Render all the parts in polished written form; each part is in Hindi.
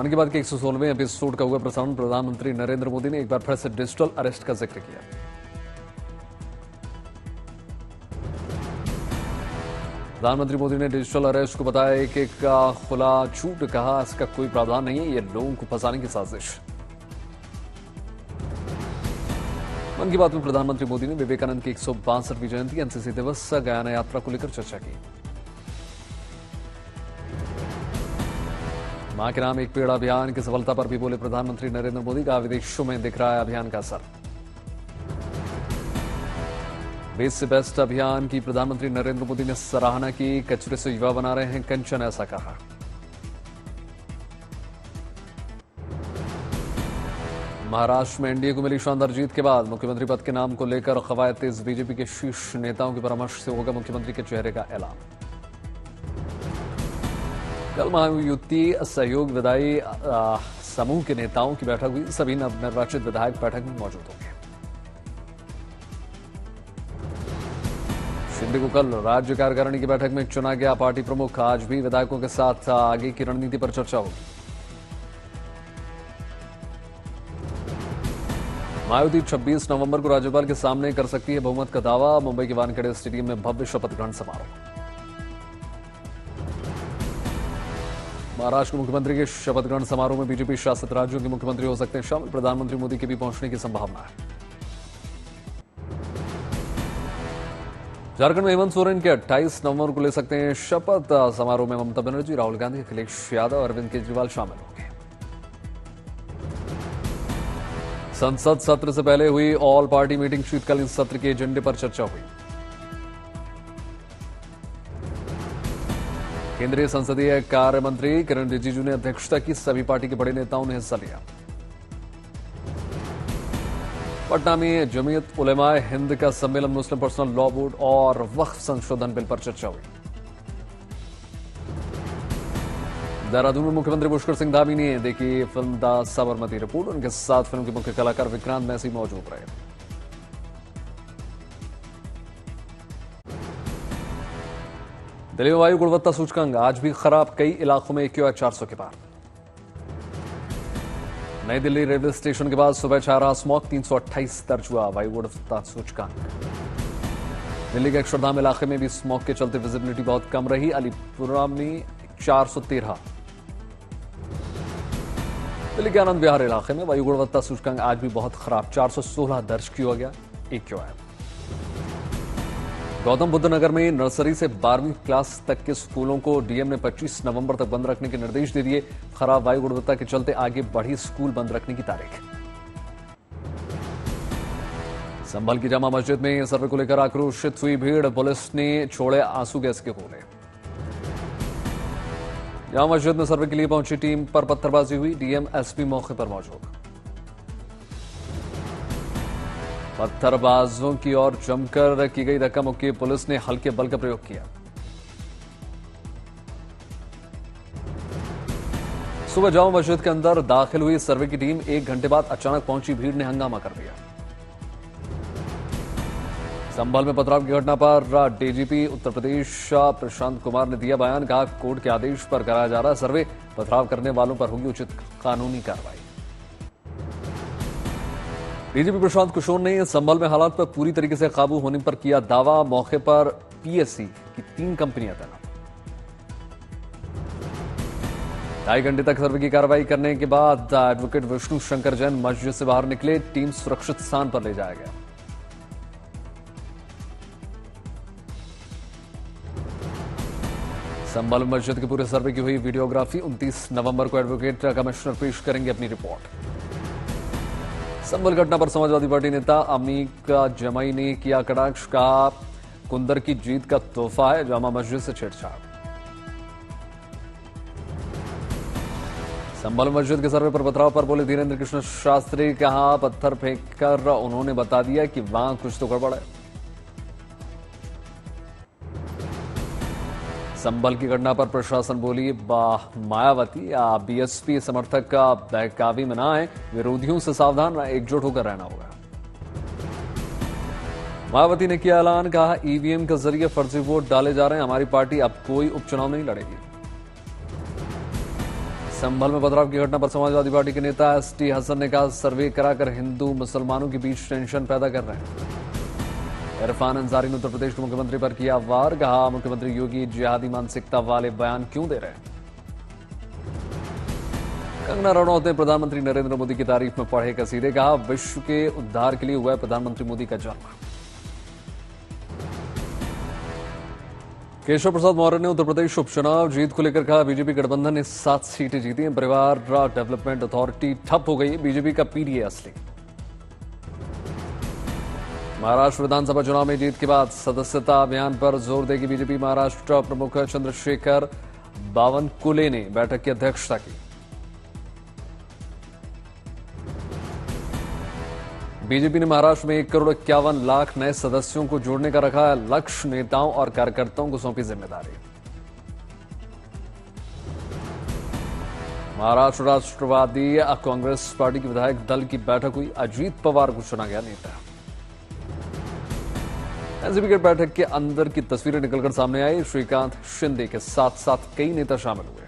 मन की बात के 116वें एपिसोड का हुआ प्रसारण। प्रधानमंत्री नरेंद्र मोदी ने एक बार फिर से डिजिटल अरेस्ट का जिक्र किया। प्रधानमंत्री मोदी ने डिजिटल अरेस्ट को बताया एक खुला झूठ, कहा इसका कोई प्रावधान नहीं है, ये लोगों को फंसाने की साजिश। मन की बात में प्रधानमंत्री मोदी ने विवेकानंद की 162वीं जयंती, एनसीसी दिवस, गयाना यात्रा को लेकर चर्चा की। मां के नाम एक पेड़ अभियान की सफलता पर भी बोले प्रधानमंत्री नरेंद्र मोदी, का विदेशों में दिख रहा है अभियान का असर। बेस्ट से बेस्ट अभियान की प्रधानमंत्री नरेंद्र मोदी ने सराहना की। कचरे से युवा बना रहे हैं कंचन, ऐसा कहा। महाराष्ट्र में एनडीए को मिली शानदार जीत के बाद मुख्यमंत्री पद के नाम को लेकर कवायद तेज। बीजेपी के शीर्ष नेताओं के परामर्श से होगा मुख्यमंत्री के चेहरे का ऐलान। कल महायुति सहयोग विधायी समूह के नेताओं की बैठक हुई। सभी नवनिर्वाचित विधायक बैठक में मौजूद होंगे। शिंदे को कल राज्य कार्यकारिणी की बैठक में चुना गया पार्टी प्रमुख। आज भी विधायकों के साथ आगे की रणनीति पर चर्चा होगी। महायुति 26 नवंबर को राज्यपाल के सामने कर सकती है बहुमत का दावा। मुंबई के वानखेड़े स्टेडियम में भव्य शपथ ग्रहण समारोह। महाराष्ट्र के मुख्यमंत्री के शपथ ग्रहण समारोह में बीजेपी शासित राज्यों के मुख्यमंत्री हो सकते हैं शामिल। प्रधानमंत्री मोदी के भी पहुंचने की संभावना है। झारखंड में हेमंत सोरेन के 28 नवंबर को ले सकते हैं शपथ। समारोह में ममता बनर्जी, राहुल गांधी, अखिलेश यादव और अरविंद केजरीवाल शामिल होंगे। संसद सत्र से पहले हुई ऑल पार्टी मीटिंग, शीतकालीन सत्र के एजेंडे पर चर्चा हुई। केंद्रीय संसदीय कार्य मंत्री किरण रिजिजू ने अध्यक्षता की। सभी पार्टी के बड़े नेताओं ने हिस्सा लिया। पटना में जमीयत उलेमा हिंद का सम्मेलन, मुस्लिम पर्सनल लॉ बोर्ड और वक्फ संशोधन बिल पर चर्चा हुई। देहरादून में मुख्यमंत्री पुष्कर सिंह धामी ने देखी फिल्म द साबरमती रिपोर्ट। उनके साथ फिल्म के मुख्य कलाकार विक्रांत मैसी मौजूद रहे। दिल्ली में वायु गुणवत्ता सूचकांक आज भी खराब, कई इलाकों में AQI 400 के पार। नई दिल्ली रेलवे स्टेशन के बाद सुबह छा रहा स्मॉग, 328 दर्ज हुआ वायु गुणवत्ता सूचकांक। दिल्ली के अक्षरधाम इलाके में भी स्मॉग के चलते विजिबिलिटी बहुत कम रही। अलीपुरा में 413। दिल्ली के आनंद विहार इलाके में वायु गुणवत्ता सूचकांक आज भी बहुत खराब, 416 दर्ज किया गया AQI। गौतम बुद्ध नगर में नर्सरी से 12वीं क्लास तक के स्कूलों को डीएम ने 25 नवंबर तक बंद रखने के निर्देश दे दिए। खराब वायु गुणवत्ता के चलते आगे बढ़ी स्कूल बंद रखने की तारीख। संभल की जामा मस्जिद में सर्वे को लेकर आक्रोशित हुई भीड़। पुलिस ने छोड़े आंसू गैस के गोले। जामा मस्जिद में सर्वे के लिए पहुंची टीम पर पत्थरबाजी हुई। डीएम एसपी मौके पर मौजूद। पत्थरबाजों की ओर जमकर की गई धक्का मुक्की। पुलिस ने हल्के बल का प्रयोग किया। सुबह जामा मस्जिद के अंदर दाखिल हुई सर्वे की टीम। 1 घंटे बाद अचानक पहुंची भीड़ ने हंगामा कर दिया। संभल में पथराव की घटना पर डीजीपी उत्तर प्रदेश प्रशांत कुमार ने दिया बयान। कहा कोर्ट के आदेश पर कराया जा रहा सर्वे, पथराव करने वालों पर होगी उचित कानूनी कार्रवाई। डीजीपी प्रशांत किशोर ने संभल में हालात पर पूरी तरीके से काबू होने पर किया दावा। मौके पर पीएससी की 3 कंपनियां तैनात। 2.5 घंटे तक सर्वे की कार्रवाई करने के बाद एडवोकेट विष्णु शंकर जैन मस्जिद से बाहर निकले। टीम सुरक्षित स्थान पर ले जाया गया। संभल मस्जिद के पूरे सर्वे की हुई वीडियोग्राफी। 29 नवंबर को एडवोकेट कमिश्नर पेश करेंगे अपनी रिपोर्ट। संभल घटना पर समाजवादी पार्टी नेता अमीक जमाई ने किया कटाक्ष। कहा कुंदर की जीत का तोहफा है जामा मस्जिद से छेड़छाड़। संभल मस्जिद के सर्वे पर पथराव पर बोले धीरेन्द्र कृष्ण शास्त्री। कहा पत्थर फेंककर उन्होंने बता दिया कि वहां कुछ तो गड़बड़ है। संभल की घटना पर प्रशासन बोली मायावती या बीएसपी समर्थक का बहकावी में ना है, विरोधियों से सावधान एकजुट होकर रहना होगा। मायावती ने किया ऐलान। कहा ईवीएम के जरिए फर्जी वोट डाले जा रहे हैं, हमारी पार्टी अब कोई उपचुनाव नहीं लड़ेगी। संभल में पथराव की घटना पर समाजवादी पार्टी के नेता एसटी हसन ने कहा, सर्वे कराकर हिंदू मुसलमानों के बीच टेंशन पैदा कर रहे हैं। इरफान अंसारी ने उत्तर प्रदेश के मुख्यमंत्री पर किया वार, कहा मुख्यमंत्री योगी जिहादी मानसिकता वाले बयान क्यों दे रहे हैं। कंगना रनौत ने प्रधानमंत्री नरेंद्र मोदी की तारीफ में पढ़े कसीदे, कहा विश्व के उद्धार के लिए हुआ है प्रधानमंत्री मोदी का जन्म। केशव प्रसाद मौर्य ने उत्तर प्रदेश उपचुनाव जीत को लेकर कहा, बीजेपी गठबंधन ने 7 सीटें जीती हैं, परिवार डेवलपमेंट अथॉरिटी ठप हो गई, बीजेपी का पीडीए असली। महाराष्ट्र विधानसभा चुनाव में जीत के बाद सदस्यता अभियान पर जोर देगी बीजेपी। महाराष्ट्र प्रमुख चंद्रशेखर बावनकुले ने बैठक की अध्यक्षता की। बीजेपी ने महाराष्ट्र में 1,51,00,000 नए सदस्यों को जोड़ने का रखा है लक्ष्य, नेताओं और कार्यकर्ताओं को सौंपी जिम्मेदारी। महाराष्ट्र राष्ट्रवादी कांग्रेस पार्टी की विधायक दल की बैठक हुई, अजीत पवार को चुना गया नेता। एनसीपी की बैठक के अंदर की तस्वीरें निकलकर सामने आई, श्रीकांत शिंदे के साथ साथ कई नेता शामिल हुए।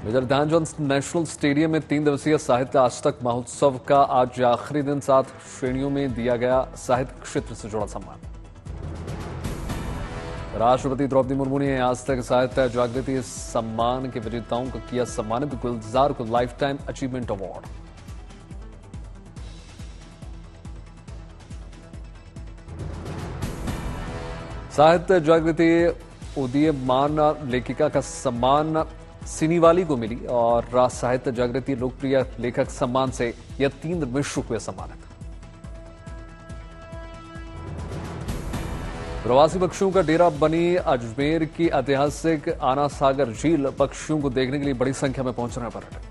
मेजर ध्यानचंद नेशनल स्टेडियम में 3 दिवसीय साहित्य आज तक महोत्सव का आज आखिरी दिन 7 श्रेणियों में दिया गया साहित्य क्षेत्र से जुड़ा सम्मान। राष्ट्रपति द्रौपदी मुर्मू ने आज तक साहित्य जागृति सम्मान के विजेताओं को किया सम्मानित, गुलजार को लाइफ टाइम अचीवमेंट अवार्ड। साहित्य जागृति उदीयमान लेखिका का सम्मान सिनीवाली को मिली और साहित्य जागृति लोकप्रिय लेखक सम्मान से यह 3 मिश्र हुए सम्मानित। प्रवासी पक्षियों का डेरा बनी अजमेर की ऐतिहासिक आना सागर झील, पक्षियों को देखने के लिए बड़ी संख्या में पहुंच रहे पर्यटक।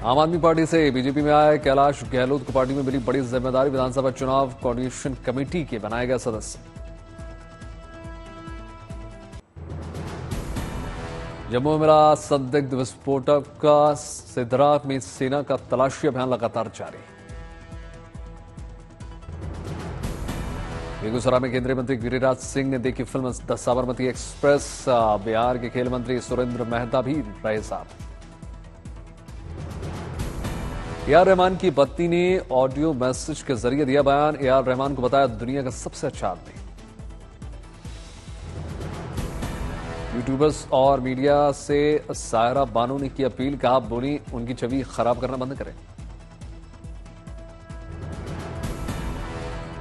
आम आदमी पार्टी से बीजेपी में आए कैलाश गहलोत को पार्टी में मिली बड़ी जिम्मेदारी, विधानसभा चुनाव कोऑर्डिनेशन कमेटी के बनाए गए सदस्य। जम्मू में मिला संदिग्ध विस्फोटक का, सिद्धरा में सेना का तलाशी अभियान लगातार जारी। बेगूसराय में केंद्रीय मंत्री गिरिराज सिंह ने देखी film the Sabarmati express, Bihar के खेल मंत्री सुरेंद्र मेहता भी रहे साथ। ए.आर. रहमान की पत्नी ने ऑडियो मैसेज के जरिए दिया बयान, ए.आर. रहमान को बताया दुनिया का सबसे अच्छा आदमी। यूट्यूबर्स और मीडिया से सायरा बानो ने की अपील, कहा बोली उनकी छवि खराब करना बंद करें।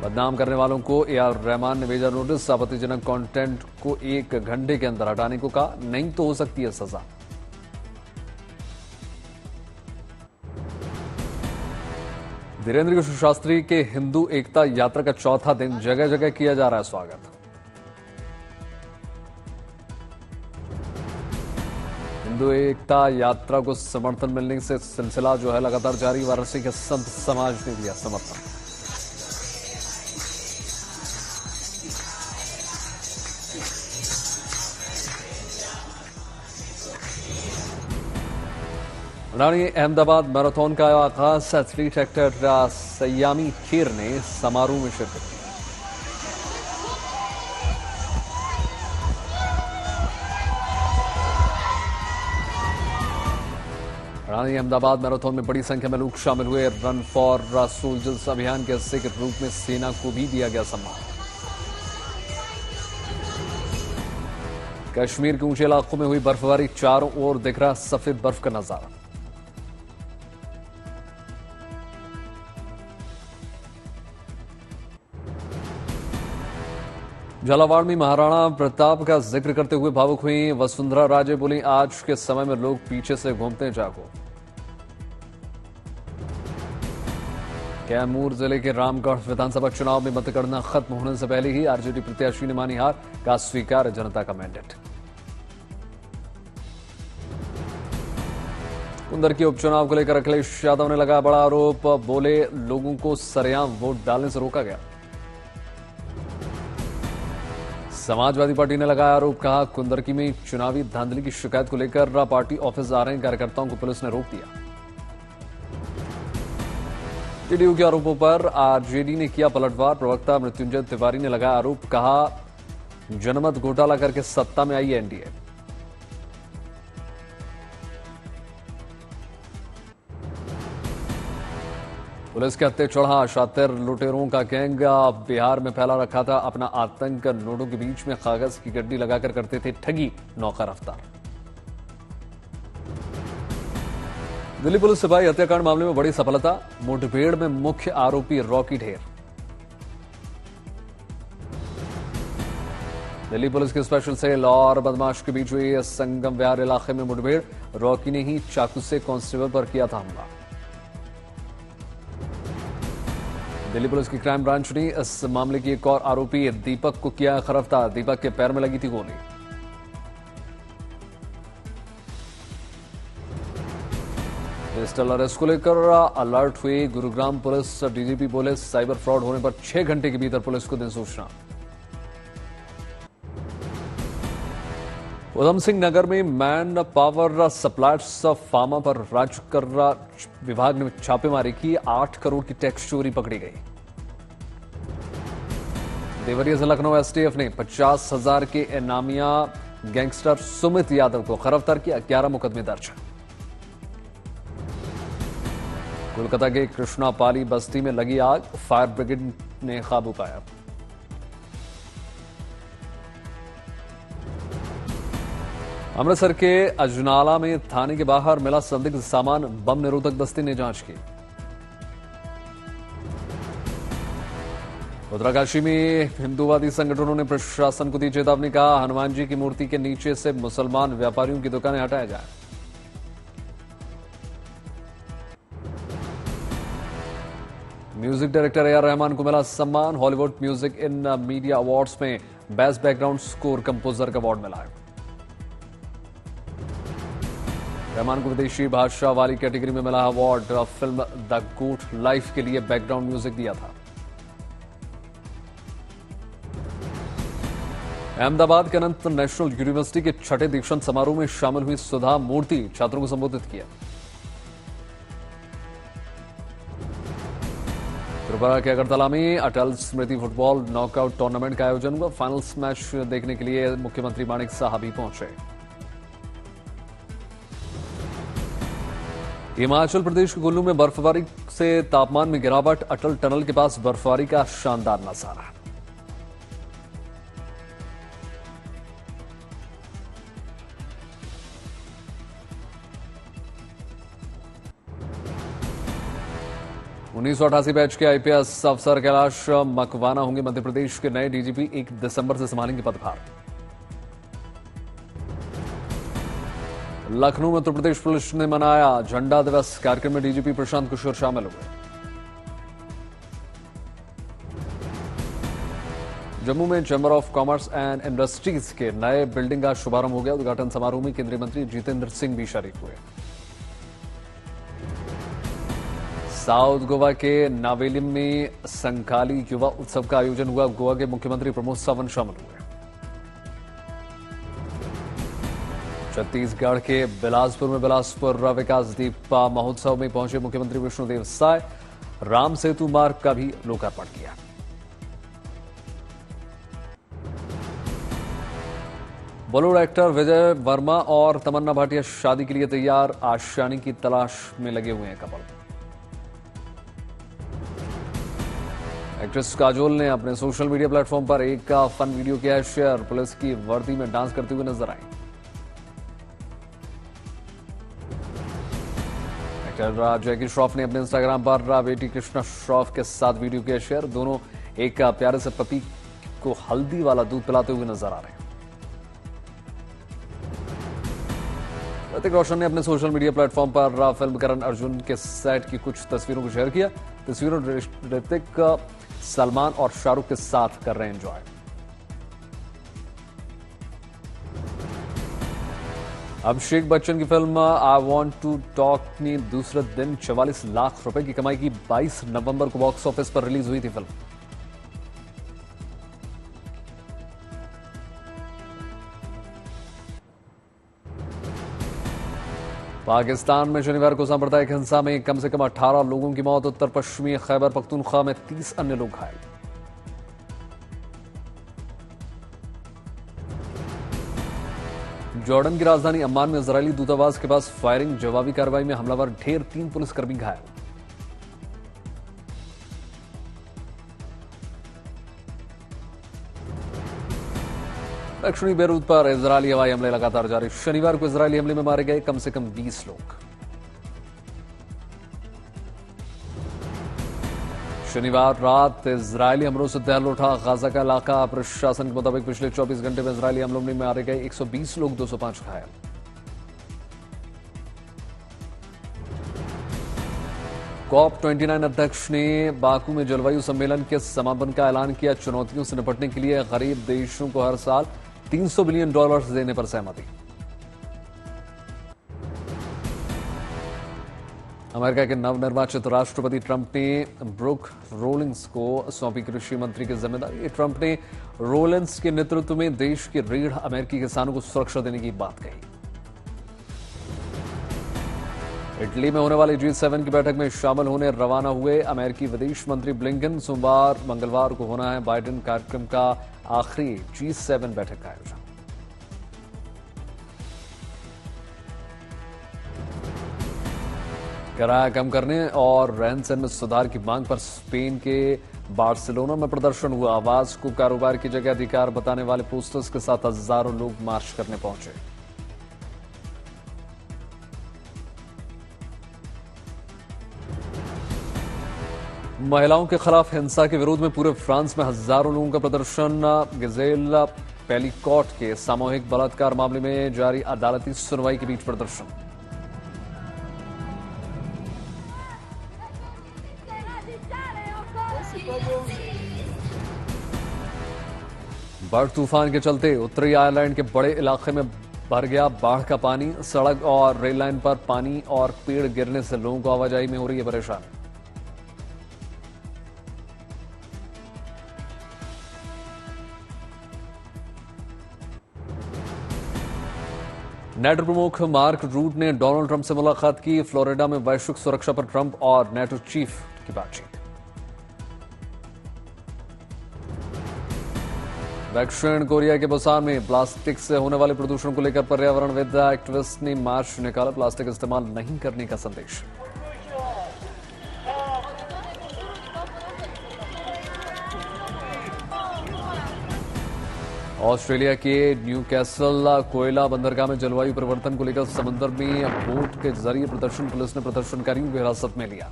बदनाम करने वालों को ए.आर. रहमान ने भेजा नोटिस, आपत्तिजनक कंटेंट को 1 घंटे के अंदर हटाने को कहा, नहीं तो हो सकती है सजा। धीरेन्द्र कृष्ण शास्त्री के हिंदू एकता यात्रा का चौथा दिन, जगह जगह किया जा रहा है स्वागत। हिंदू एकता यात्रा को समर्थन मिलने से सिलसिला जो है लगातार जारी, वाराणसी के संत समाज ने दिया समर्थन। रानी अहमदाबाद मैराथन का आगाज, एथलीट एक्टर सयामी खेर ने समारोह में शिरकत की। रानी अहमदाबाद मैराथन में बड़ी संख्या में लोग शामिल हुए। रन फॉर सोल्जर्स अभियान के हिस्से के रूप में सेना को भी दिया गया सम्मान। कश्मीर के ऊंचे इलाकों में हुई बर्फबारी, चारों ओर दिख रहा सफेद बर्फ का नजारा। झालावाड़ में महाराणा प्रताप का जिक्र करते हुए भावुक हुई वसुंधरा राजे, बोली आज के समय में लोग पीछे से घूमते हैं जागो। कैमूर जिले के रामगढ़ विधानसभा चुनाव में मतगणना खत्म होने से पहले ही आरजेडी प्रत्याशी ने मानी हार, का स्वीकार जनता का मैंडेट। कुंदर के उपचुनाव को लेकर अखिलेश यादव ने लगाया बड़ा आरोप, बोले लोगों को सरेआम वोट डालने से रोका गया। समाजवादी पार्टी ने लगाया आरोप, कहा कुंदरकी में चुनावी धांधली की शिकायत को लेकर पार्टी ऑफिस आ रहे कार्यकर्ताओं को पुलिस ने रोक दिया। जेडीयू के आरोपों पर आरजेडी ने किया पलटवार। प्रवक्ता मृत्युंजय तिवारी ने लगाया आरोप, कहा जनमत घोटाला करके सत्ता में आई एनडीए। पुलिस के हत्थे चढ़ा शातिर लुटेरों का गैंग बिहार में फैला रखा था अपना आतंक। नोटों के बीच में कागज की गड्डी लगाकर करते थे ठगी, नौका रफ्तार। दिल्ली पुलिस सिपाही हत्याकांड मामले में बड़ी सफलता। मुठभेड़ में मुख्य आरोपी रॉकी ढेर। दिल्ली पुलिस की स्पेशल सेल और बदमाश के बीच हुई संगम विहार इलाके में मुठभेड़। रॉकी ने ही चाकू से कांस्टेबल पर किया था हमला। दिल्ली पुलिस की क्राइम ब्रांच ने इस मामले की एक और आरोपी दीपक को किया गिरफ्तार। दीपक के पैर में लगी थी गोली। डिजिटल अरेस्ट को लेकर अलर्ट हुई गुरुग्राम पुलिस। डीजीपी बोले साइबर फ्रॉड होने पर 6 घंटे के भीतर पुलिस को दें सूचना। उधम सिंह नगर में मैन पावर सप्लायर्स फार्मा पर राज्य कर विभाग ने छापेमारी की। 8 करोड़ की टैक्स चोरी पकड़ी गई। देवरिया से लखनऊ एसटीएफ ने 50,000 के इनामिया गैंगस्टर सुमित यादव को गिरफ्तार किया। 11 मुकदमे दर्ज। कोलकाता के कृष्णापाली बस्ती में लगी आग, फायर ब्रिगेड ने काबू पाया। अमृतसर के अजनाला में थाने के बाहर मिला संदिग्ध सामान, बम निरोधक दस्ते ने जांच की। उत्तरकाशी में हिंदूवादी संगठनों ने प्रशासन को दी चेतावनी, कहा हनुमान जी की मूर्ति के नीचे से मुसलमान व्यापारियों की दुकानें हटाया जाए। Music director A R Rahman को मिला सम्मान। Hollywood music in media awards में बेस्ट बैकग्राउंड स्कोर कंपोजर का अवार्ड मिला है। रहमान को विदेशी भाषा वाली कैटेगरी में मिला award. Film the good life के लिए बैकग्राउंड म्यूजिक दिया था। अहमदाबाद के अनंत नेशनल यूनिवर्सिटी के 6ठे दीक्षांत समारोह में शामिल हुई सुधा मूर्ति, छात्रों को संबोधित किया। त्रिपुरा के अगरतला में अटल स्मृति फुटबॉल नॉकआउट टूर्नामेंट का आयोजन हुआ। फाइनल्स मैच देखने के लिए मुख्यमंत्री माणिक साह भी पहुंचे। हिमाचल प्रदेश के कुल्लू में बर्फबारी से तापमान में गिरावट। अटल टनल के पास बर्फबारी का शानदार नजारा। उन्नीस सौ 88 बैच के आईपीएस अफसर कैलाश मकवाना होंगे मध्य प्रदेश के नए डीजीपी। 1 दिसंबर से संभालेंगे पदभार। लखनऊ में उत्तर प्रदेश पुलिस ने मनाया झंडा दिवस। कार्यक्रम में डीजीपी प्रशांत किशोर शामिल हुए। जम्मू में chamber of commerce and industries के नए बिल्डिंग का शुभारंभ हो गया। उद्घाटन समारोह में केंद्रीय मंत्री जितेंद्र सिंह भी शरीक हुए। साउथ गोवा के नावेलिम में संखाली युवा उत्सव का आयोजन हुआ। गोवा के मुख्यमंत्री प्रमोद सावंत शामिल हुए। छत्तीसगढ़ के बिलासपुर में बिलासपुर विकास दीपा महोत्सव में पहुंचे मुख्यमंत्री विष्णुदेव साय। राम सेतु मार्ग का भी लोकार्पण किया। बॉलीवुड एक्टर विजय वर्मा और तमन्ना भाटिया शादी के लिए तैयार। आशियानी की तलाश में लगे हुए हैं कपल। एक्ट्रेस काजोल ने अपने सोशल मीडिया प्लेटफॉर्म पर एक फन वीडियो किया है शेयर। पुलिस की वर्दी में डांस करते हुए नजर आई। एक्टर जैकी श्रॉफ ने अपने इंस्टाग्राम पर बेटी कृष्णा श्रॉफ के साथ वीडियो किया शेयर। दोनों एक प्यारे से पपी को हल्दी वाला दूध पिलाते हुए नजर आ रहे हैं। ऋतिक रोशन ने अपने सोशल मीडिया प्लेटफॉर्म पर फिल्म करण अर्जुन के सेट की कुछ तस्वीरों को शेयर किया। तस्वीरों ऋतिक सलमान और शाहरुख के साथ कर रहे हैं एंजॉय। अभिषेक बच्चन की film I want to talk ने दूसरे दिन 44 लाख रुपए की कमाई की। 22 नवंबर को बॉक्स ऑफिस पर रिलीज हुई थी फिल्म। पाकिस्तान में शनिवार को सांप्रदायिक हिंसा में कम से कम 18 लोगों की मौत, उत्तर पश्चिमी खैबर पख्तूनख्वा में 30 अन्य लोग घायल। जॉर्डन की राजधानी अम्मान में इजरायली दूतावास के पास फायरिंग, जवाबी कार्रवाई में हमलावर ढेर, 3 पुलिसकर्मी घायल। दक्षिणी बेरूत पर इजरायली हवाई हमले लगातार जारी, शनिवार को इजरायली हमले में मारे गए कम से कम 20 लोग। शनिवार रात इजरायली हमलों से दहल उठा गाजा का इलाका, प्रशासन के मुताबिक पिछले 24 घंटे में इजरायली हमलों में मारे गए 120 लोग, 205 घायल। COP29 अध्यक्ष ने बाकू में जलवायु सम्मेलन के समापन का ऐलान किया, चुनौतियों से निपटने के लिए गरीब देशों को हर साल $300 बिलियन देने पर सहमति। अमेरिका के नवनिर्वाचित राष्ट्रपति ट्रंप ने ब्रूक रोलिंस को सौंपी कृषि मंत्री की जिम्मेदारी। ट्रंप ने रोलिंस के नेतृत्व में देश की रीढ़ अमेरिकी किसानों को सुरक्षा देने की बात कही। इटली में होने वाली G7 की बैठक में शामिल होने रवाना हुए अमेरिकी विदेश मंत्री ब्लिंकन, सोमवार मंगलवार को होना है बाइडेन कार्यक्रम का आखिरी G7 बैठक का आयोजन। किराया कम करने और रहन सहन में सुधार की मांग पर स्पेन के बार्सिलोना में प्रदर्शन हुआ। आवाज को कारोबार की जगह अधिकार बताने वाले पोस्टर्स के साथ हजारों लोग मार्च करने पहुंचे। महिलाओं के खिलाफ हिंसा के विरोध में पूरे फ्रांस में हजारों लोगों का प्रदर्शन। गिजेल पेलिकॉट के सामूहिक बलात्कार मामले में जारी अदालती सुनवाई के बीच प्रदर्शन। बर्ड तूफान के चलते उत्तरी आयरलैंड के बड़े इलाके में भर गया बाढ़ का पानी। सड़क और रेल लाइन पर पानी और पेड़ गिरने से लोगों को आवाजाही में हो रही है परेशानी। नेटो प्रमुख मार्क रूट ने डोनाल्ड ट्रंप से मुलाकात की। फ्लोरिडा में वैश्विक सुरक्षा पर ट्रंप और नेटो चीफ की बातचीत। दक्षिण कोरिया के बुसान में प्लास्टिक से होने वाले प्रदूषण को लेकर पर्यावरणविद एक्टिविस्ट ने मार्च निकाला। प्लास्टिक इस्तेमाल नहीं करने का संदेश। ऑस्ट्रेलिया के न्यूकैसल कोयला बंदरगाह में जलवायु परिवर्तन को लेकर समंदर में बोट के जरिए प्रदर्शन, पुलिस ने प्रदर्शनकारियों को हिरासत में लिया।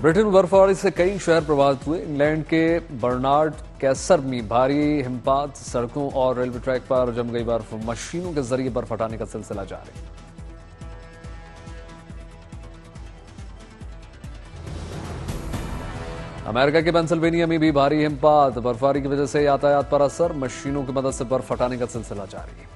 ब्रिटेन में बर्फबारी से कई शहर प्रभावित हुए। इंग्लैंड के बर्नार्ड कैसर में भारी हिमपात, सड़कों और रेलवे ट्रैक पर जम गई बर्फ, मशीनों के जरिए बर्फ हटाने का सिलसिला जारी। अमेरिका के पेंसिल्वेनिया में भी भारी हिमपात, बर्फबारी की वजह से यातायात पर असर, मशीनों की मदद से बर्फ हटाने का सिलसिला जारी।